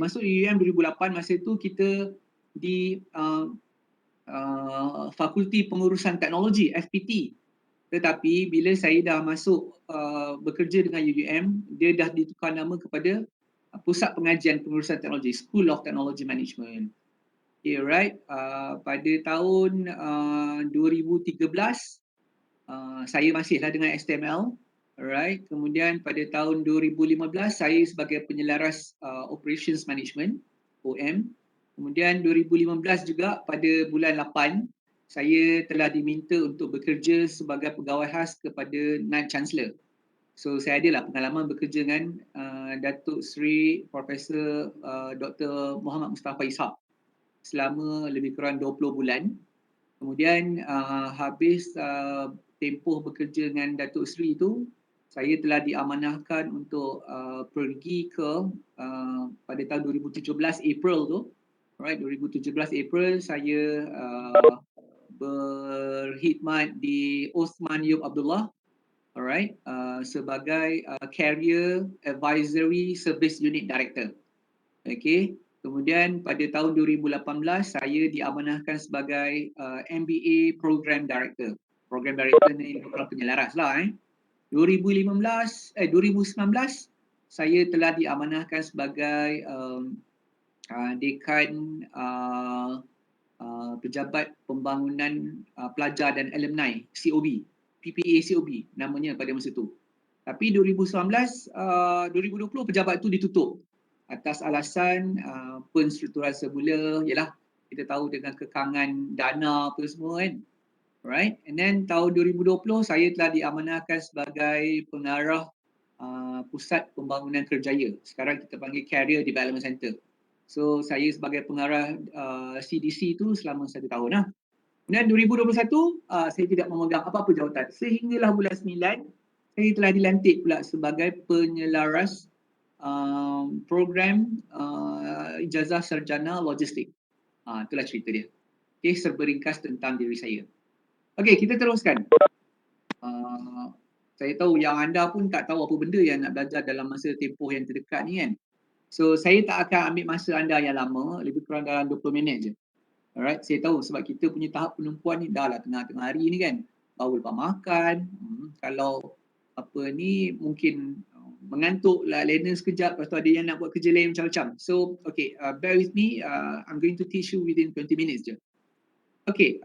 masuk UUM 2008, masa tu kita di Fakulti Pengurusan Teknologi, FPT. Tetapi bila saya dah masuk bekerja dengan UUM, dia dah ditukar nama kepada Pusat Pengajian Pengurusan Teknologi, School of Technology Management. Okay, right. Pada tahun 2013, saya masihlah dengan STML. Alright. Kemudian pada tahun 2015, saya sebagai penyelaras Operations Management, OM. Kemudian 2015 juga pada bulan 8, saya telah diminta untuk bekerja sebagai pegawai khas kepada Naib Chancellor. So saya adalah pengalaman bekerja dengan Datuk Seri Profesor Dr. Muhammad Mustafa Ishak selama lebih kurang 20 bulan. Kemudian habis tempoh bekerja dengan Datuk Seri itu, saya telah diamanahkan untuk pergi ke pada tahun 2017 April tu. Alright, 2017 April saya berkhidmat di Osman Yub Abdullah, alright, sebagai Career Advisory Service Unit Director. Okay. Kemudian pada tahun 2018 saya diamanahkan sebagai MBA Program Director. Program Director ni bukan penyelaras lah. 2019 saya telah diamanahkan sebagai Dekan Pejabat Pembangunan Pelajar dan Alumni, COB, PPA COB namanya pada masa tu. Tapi 2019, 2020 pejabat tu ditutup atas alasan penstrukturan semula, ialah kita tahu dengan kekangan dana apa semua kan. Right? And then tahun 2020 saya telah diamanahkan sebagai pengarah Pusat Pembangunan Kerjaya. Sekarang kita panggil Career Development Center. So saya sebagai pengarah CDC tu selama 1 tahun lah. Dan 2021 saya tidak memegang apa-apa jawatan. Sehinggalah bulan 9 saya telah dilantik pula sebagai penyelaras program ijazah sarjana logistik. Itulah cerita dia. Okay, serba ringkas tentang diri saya. Okey, kita teruskan. Saya tahu yang anda pun tak tahu apa benda yang nak belajar dalam masa tempoh yang terdekat ni kan. So saya tak akan ambil masa anda yang lama, lebih kurang dalam 20 minit je. Alright, saya tahu sebab kita punya tahap penumpuan ni dah lah tengah-tengah hari ni kan. Baru lepas makan, kalau apa ni mungkin mengantuk lah, lena sekejap, lepas tu ada yang nak buat kerja lain macam-macam. So, okay, bear with me. I'm going to teach you within 20 minutes je. Okay,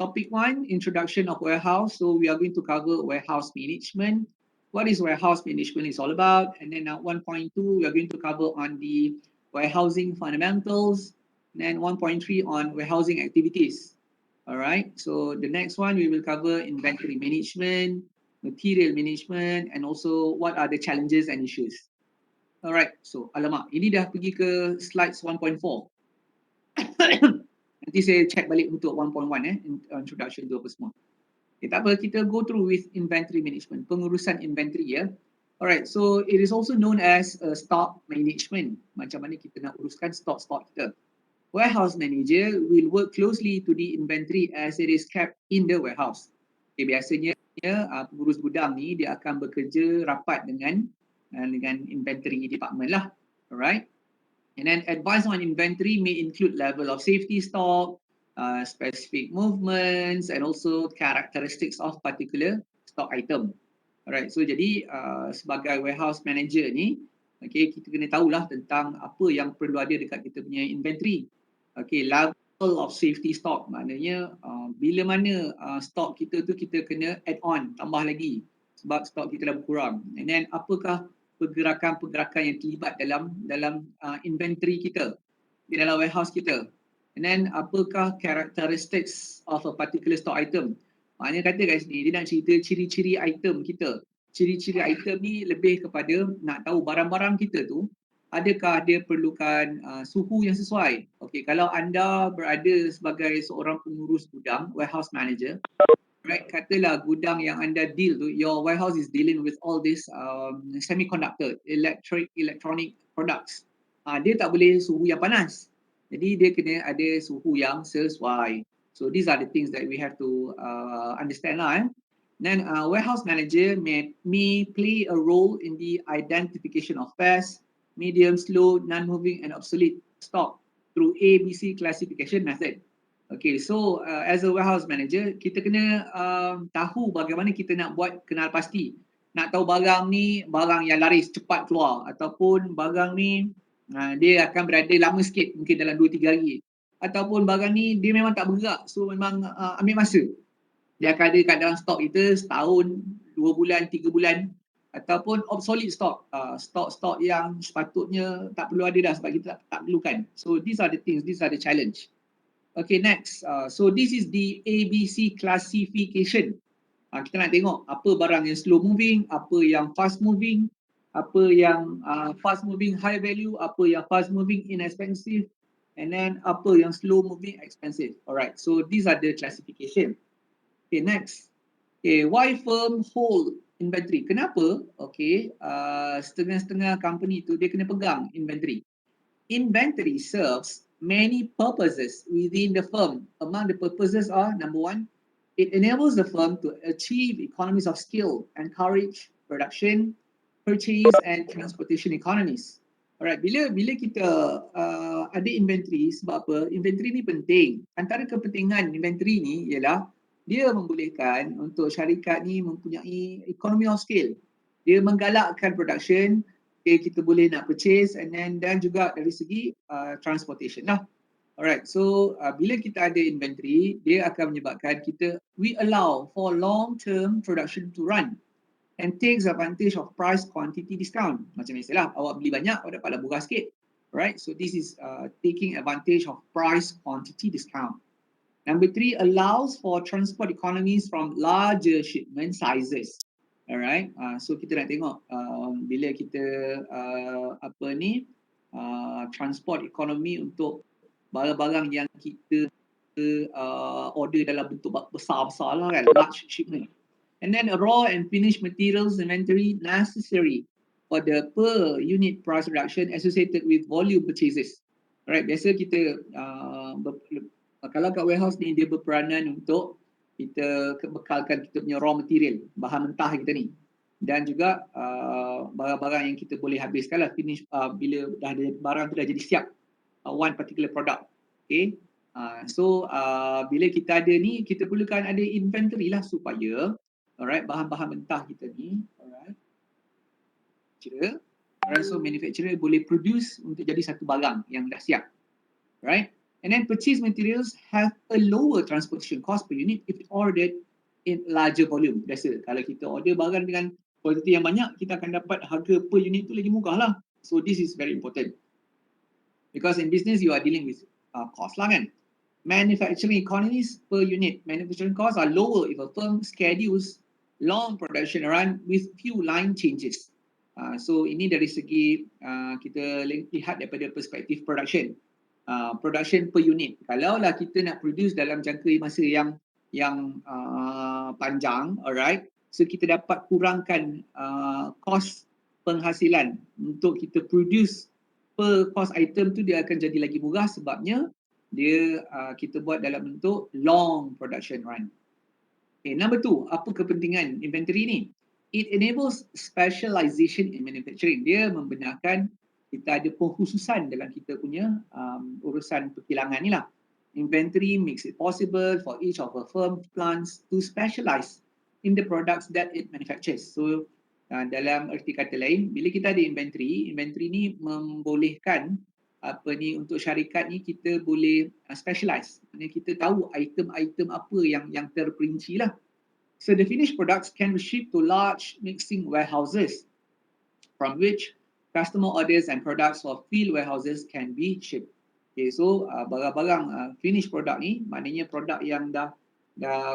topic 1, introduction of warehouse. So we are going to cover warehouse management. What is warehouse management is all about. And then 1.2, we are going to cover on the warehousing fundamentals. And then 1.3 on warehousing activities. All right, so the next one we will cover inventory management, material management, and also what are the challenges and issues. All right, so alamak, ini dah pergi ke slides 1.4. Nanti saya check balik untuk 1.1 introduction tu apa semua. Okay, tak apa, kita go through with inventory management, pengurusan inventory ya. Alright, so it is also known as stock management. Macam mana kita nak uruskan stok-stok kita. Warehouse manager will work closely to the inventory as it is kept in the warehouse. Okay, biasanya pengurus gudang ni dia akan bekerja rapat dengan inventory department lah. Alright. And then advice on inventory may include level of safety stock, specific movements, and also characteristics of particular stock item. Alright, so jadi sebagai warehouse manager ni, okay, kita kena tahulah tentang apa yang perlu ada dekat kita punya inventory. Okay, level of safety stock maknanya bila mana stok kita tu kita kena add on, tambah lagi sebab stok kita dah berkurang. And then apakah pergerakan-pergerakan yang terlibat dalam inventory kita di dalam warehouse kita. And then apakah characteristics of a particular stock item. Maknanya kata kat sini dia nak cerita ciri-ciri item kita. Ciri-ciri item ni lebih kepada nak tahu barang-barang kita tu adakah dia perlukan suhu yang sesuai. Okey, kalau anda berada sebagai seorang pengurus gudang, warehouse manager, right, katalah gudang yang anda deal tu, your warehouse is dealing with all this semiconductor, electronic products. Dia tak boleh suhu yang panas. Jadi dia kena ada suhu yang sesuai. So these are the things that we have to understand lah. Then warehouse manager may play a role in the identification of fares, medium, slow, non-moving and obsolete stock through ABC classification method. Okay, so as a warehouse manager, kita kena tahu bagaimana kita nak buat kenal pasti. Nak tahu barang ni barang yang laris cepat keluar ataupun barang ni dia akan berada lama sikit, mungkin dalam 2-3 hari. Ataupun barang ni dia memang tak bergerak, so memang ambil masa. Dia akan ada kat dalam stok kita setahun, 2 bulan, 3 bulan ataupun obsolete stock, stok-stok yang sepatutnya tak perlu ada dah sebab kita tak perlukan. So these are the things, these are the challenge. Okay, next. So this is the ABC classification. Kita nak tengok apa barang yang slow moving, apa yang fast moving, apa yang fast moving high value, apa yang fast moving inexpensive, and then apa yang slow moving expensive. Alright, so these are the classification. Okay, next. Okay, why firm hold inventory? Kenapa? Okay, setengah-setengah company tu dia kena pegang inventory. Inventory serves many purposes within the firm. Among the purposes are, number one, it enables the firm to achieve economies of scale, encourage production, purchase and transportation economies. Alright, bila kita ada inventory, sebab apa? Inventory ni penting. Antara kepentingan inventory ni ialah dia membolehkan untuk syarikat ni mempunyai economy of scale. Dia menggalakkan production, okay, kita boleh nak purchase and dan juga dari segi transportation lah. Alright, so bila kita ada inventory, dia akan menyebabkan we allow for long-term production to run and takes advantage of price quantity discount. Macam biasalah, awak beli banyak, awak dapatlah murah sikit. Right, so this is taking advantage of price quantity discount. Number 3, allows for transport economies from larger shipment sizes. Alright, so kita nak tengok bila kita transport economy untuk barang-barang yang kita order dalam bentuk besar-besar lah kan, large shipment. And then raw and finished materials inventory necessary for the per unit price reduction associated with volume purchases. Alright, biasa kita kalau kat warehouse ni dia berperanan untuk kita bekalkan kita punya raw material, bahan mentah kita ni. Dan juga barang-barang yang kita boleh habiskan lah, finish bila dah ada barang tu dah jadi siap, one particular product. Okay, so bila kita ada ni, kita perlukan ada inventory lah supaya alright, bahan-bahan mentah kita ni, alright, so manufacturer boleh produce untuk jadi satu barang yang dah siap, right? And then purchase materials have a lower transportation cost per unit if ordered in larger volume. Biasa kalau kita order barang dengan kuantiti yang banyak, kita akan dapat harga per unit tu lagi murah lah. So this is very important because in business you are dealing with cost lah kan. Manufacturing economies per unit, manufacturing costs are lower if a firm schedules long production run with few line changes. So ini dari segi kita lihat daripada perspektif production. Production per unit. Kalau lah kita nak produce dalam jangka masa yang panjang, alright, so kita dapat kurangkan kos penghasilan untuk kita produce per cost item tu, dia akan jadi lagi murah sebabnya dia kita buat dalam bentuk long production run. Okay, number 2, apa kepentingan inventory ni? It enables specialization in manufacturing. Dia membenarkan kita ada pengkhususan dalam kita punya urusan perkilangan ni lah. Inventory makes it possible for each of a firm plants to specialize in the products that it manufactures. So dalam erti kata lain, bila kita ada inventory ni membolehkan untuk syarikat ni kita boleh specialize. Maksudnya kita tahu item-item apa yang terperinci lah. So the finished products can be shipped to large mixing warehouses from which customer orders and products for field warehouses can be shipped. Okay, so barang-barang finished product ni maknanya produk yang dah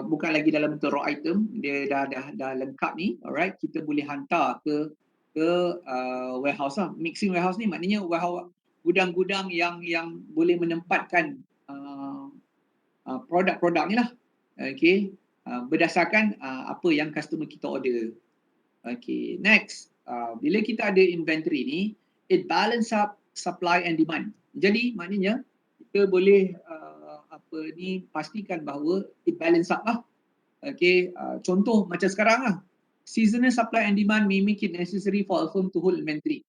bukan lagi dalam bentuk raw item, dia dah lengkap ni, alright, kita boleh hantar ke warehouse lah. Mixing warehouse ni maknanya warehouse, gudang-gudang yang boleh menempatkan produk-produk ni lah. Okay, berdasarkan apa yang customer kita order. Okay, next. Bila kita ada inventory ni, it balance up supply and demand. Jadi maknanya kita boleh pastikan bahawa it balance up lah. Okay, contoh macam sekarang lah, seasonal supply and demand may make it necessary for a firm to hold inventory.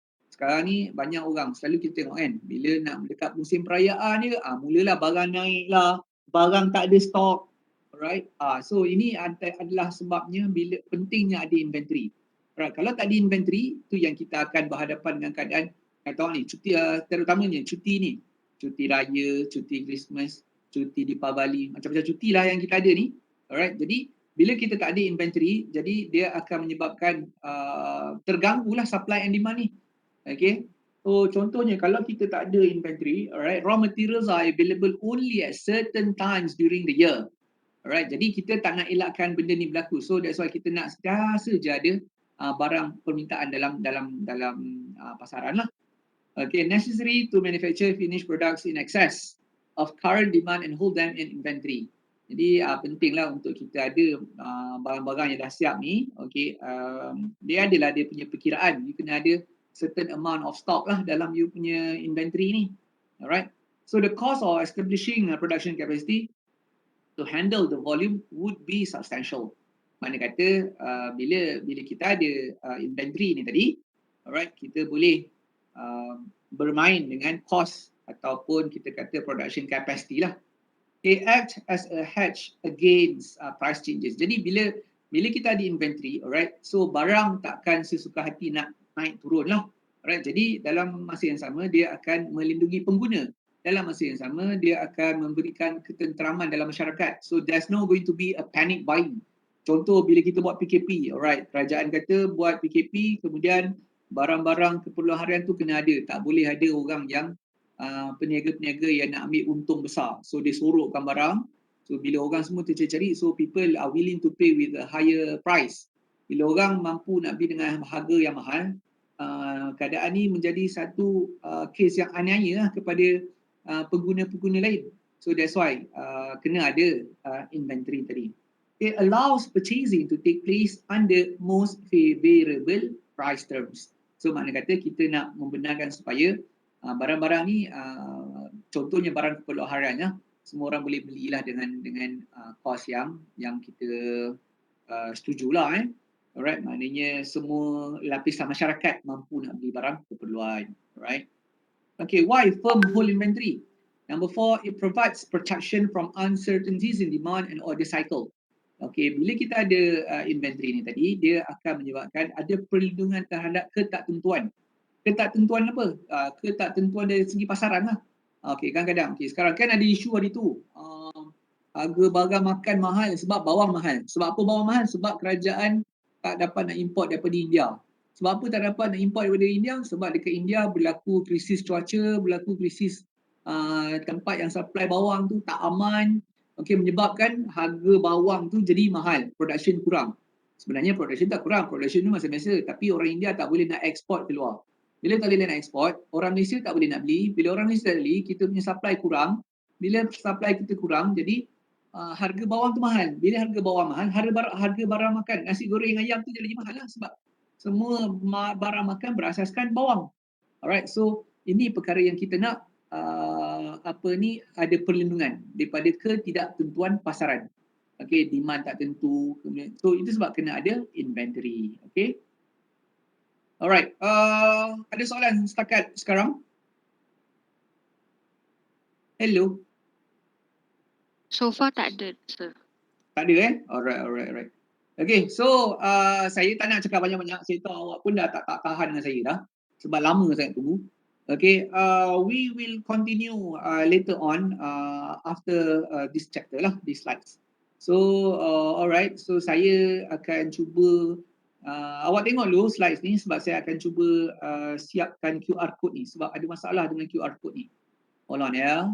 sekarang ni banyak orang selalu kita tengok kan, bila nak mendekat musim perayaan je, mulalah barang naik lah, barang tak ada stok. Alright, so ini adalah sebabnya bila pentingnya ada inventory. Alright, kalau tak ada inventory, tu yang kita akan berhadapan dengan keadaan kata ni, cuti terutamanya cuti ni, cuti raya, cuti Christmas, cuti Deepavali, macam-macam cuti lah yang kita ada ni. Alright, jadi bila kita tak ada inventory, jadi dia akan menyebabkan terganggulah supply and demand ni. Okay, so contohnya kalau kita tak ada inventory, alright, raw materials are available only at certain times during the year. Alright, jadi kita tak nak elakkan benda ni berlaku. So that's why kita nak sentiasa je ada barang permintaan dalam pasaran lah. Okay, necessary to manufacture finished products in excess of current demand and hold them in inventory. Jadi pentinglah untuk kita ada barang-barang yang dah siap ni. Okay, dia adalah dia punya perkiraan. You kena ada certain amount of stock lah dalam you punya inventory ni. Alright. So the cost of establishing a production capacity to handle the volume would be substantial. Mana kata bila kita ada inventory ni tadi, alright, kita boleh bermain dengan cost ataupun kita kata production capacity lah. They act as a hedge against price changes. Jadi bila kita ada inventory, alright, so barang takkan sesuka hati nak naik turun lah. Alright, jadi dalam masa yang sama dia akan melindungi pengguna. Dalam masa yang sama dia akan memberikan ketenteraman dalam masyarakat. So there's no going to be a panic buying. Contoh bila kita buat PKP, alright, kerajaan kata buat PKP, kemudian barang-barang keperluan harian tu kena ada. Tak boleh ada orang yang peniaga-peniaga yang nak ambil untung besar. So dia sorokkan barang. So bila orang semua tercari-cari, so people are willing to pay with a higher price. Bila orang mampu nak beli dengan harga yang mahal, keadaan ni menjadi satu kes yang aniaya kepada pengguna-pengguna lain. So that's why kena ada inventory tadi. It allows purchasing to take place under most favorable price terms. So makna kata kita nak membenarkan supaya barang-barang ni contohnya barang keperluan harian ya, semua orang boleh belilah dengan kos yang kita setujulah alright, maknanya semua lapisan masyarakat mampu nak beli barang keperluan. Alright, okay, why firm hold inventory? Number 4, it provides protection from uncertainties in demand and order cycle. Okay, bila kita ada inventory ni tadi, dia akan menyebabkan ada perlindungan terhadap ketaktentuan. Ketaktentuan apa? Ketaktentuan dari segi pasaran lah. Okay, kadang-kadang. Okay, sekarang kan ada isu hari tu. Harga barang makan mahal sebab bawang mahal. Sebab apa bawang mahal? Sebab kerajaan tak dapat nak import daripada India. Sebab apa tak dapat nak import daripada India? Sebab dekat India berlaku krisis cuaca, berlaku krisis tempat yang supply bawang tu tak aman. Okay, menyebabkan harga bawang tu jadi mahal. Production kurang. Sebenarnya production tak kurang. Production tu masih biasa. Tapi orang India tak boleh nak eksport keluar. Bila tak boleh nak eksport, orang Malaysia tak boleh nak beli. Bila orang Malaysia tak beli, kita punya supply kurang. Bila supply kita kurang, jadi harga bawang tu mahal. Bila harga bawang mahal, harga barang makan, nasi goreng, ayam tu jadi mahal lah. Sebab semua barang makan berasaskan bawang. Alright, so ini perkara yang kita nak ada perlindungan daripada ketidaktentuan pasaran. Okay, demand tak tentu. So itu sebab kena ada inventory. Okay. Alright, ada soalan setakat sekarang? Hello? So far tak ada, sir. Tak ada Alright. Okay, so saya tak nak cakap banyak-banyak. Saya tahu awak pun dah tak tahan dengan saya dah. Sebab lama saya tunggu. Okay, we will continue later on after this chapter lah, this slides. So, alright, so saya akan cuba awak tengok dulu slides ni sebab saya akan cuba siapkan QR code ni sebab ada masalah dengan QR code ni. Hold on ya.